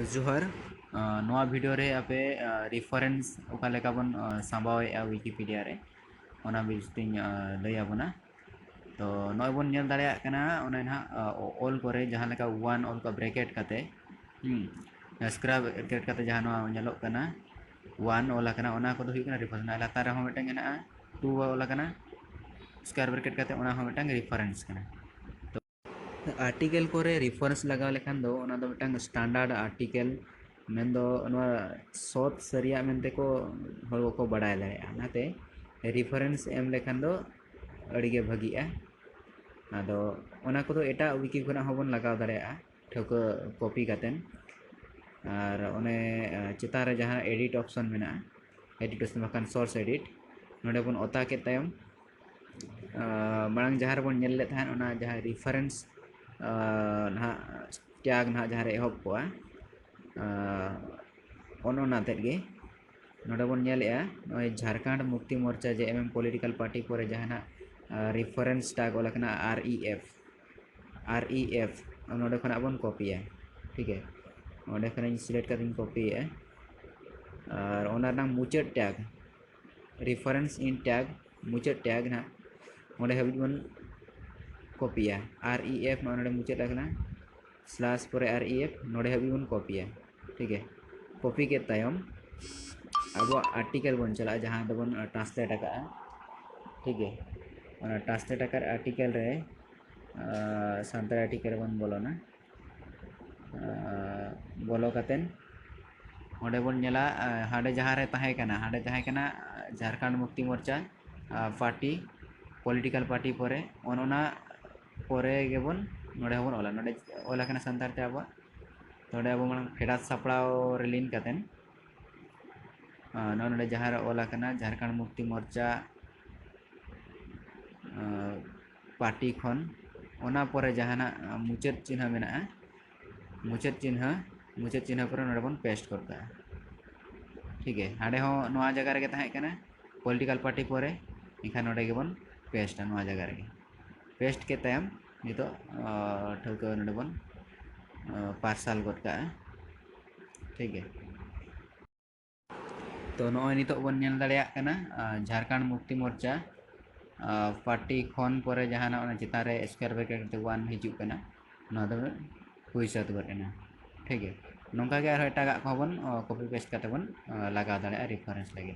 जोहार नवा वीडियो रे आपे रेफरेंस ओका लेका बन सांबावेआ विकिपीडिया रे ओना बिस्तिन लय आबोना तो नय बन नेल दाड़ेया कना ओना ना ऑल करे जहां लेका वन ऑल का ब्रैकेट काते स्क्वायर ब्रैकेट काते जहां नवा नेलोक कना वन ओला कना ओना को हुई कना रेफरेंस लातार रे हो मिटन ना टू ओला कना स्क्वायर ब्रैकेट काते ओना हो मिटन रेफरेंस कना आर्टिकल कोरे रेफरेंस लगाव लेखान दो ओना दो मिटन स्टैंडर्ड आर्टिकल मेनदो नवा सौत सरिया मेनते को हर को बड़ाय दाड़ेया नाते रेफरेंस एम लेखान दो अड़िगे भागीआ आदो ओना को एटा विकी खना होबन लगाव दाड़ेया ठोको कॉपी कातेन और ओने चितान रे जहां एडिट ऑप्शन मेना एडिट ऑप्शन बखान सोर्स एडिट नोडे बन ओता के तायम मांग जहां बन नेल ले थान ओना जहां रेफरेंस ना टैग ना जहां रे एहब कोआ ओना तेगे नोडे बन नेलेआ नय झारखंड मुक्ति मोर्चा जे एमएम पॉलिटिकल पार्टी पर जहां रेफरेंस टैग ओलाकना आरईएफ नोडे खना बन कॉपीया ठीक है ओंडे खना सिलेक्ट करके कॉपीया और ओना ना मुचाद tag reference in tag मुचाद tag ना ओंडे हबि बन कॉपीया आरईएफ नोडे मुचाद लगना स्लैश पर आरईएफ नोडे हबि बन कॉपीया ठीक है कॉपी के तायम अब आर्टिकल बन चला जहां दो बन ट्रांसलेट का ठीक है और ट्रांसलेट कर आर्टिकल रे सांताल आर्टिकल बन बोलोना बोलो कतेन ओंडे बन नेला हाडे जहां रे ताहे कना हाडे ताहे कना Jharkhand Mukti Morcha party political party परे ओनोना परे गेबन नोडे हबन ओला नोडे ओला कना सांताल ते अब नोडे अब मन फेडात सापड़ाव रिलीन कतेन नोडे जहां रे ओला कना झारखंड मुक्ति मोर्चा पार्टी खन ओना परे जहाना मुचाद चिन्ह मेना मुचाद चिन्ह पर नोडे बन पेस्ट करता ठीक है हाडे हो नवा जगह रे ताहे कना पॉलिटिकल पार्टी परे इखा नोडे गेबन पेस्ट नवा जगह रे पेस्ट के तायम नितो ठोको नोडे बन पार्सल गटका ठीक है तो नय नितो बन नेल दाड़ेया कना झारखंड मुक्ति मोर्चा पार्टी खन परे जहाना ओना चितान रे स्क्वायर ब्रैकेट वन हिजू कना ना दो हुई सात गटना ठीक है नोंका के आरो एटागा को बन कॉपी पेस्ट करते बन लगा दाड़ेया रेफरेंस लगे।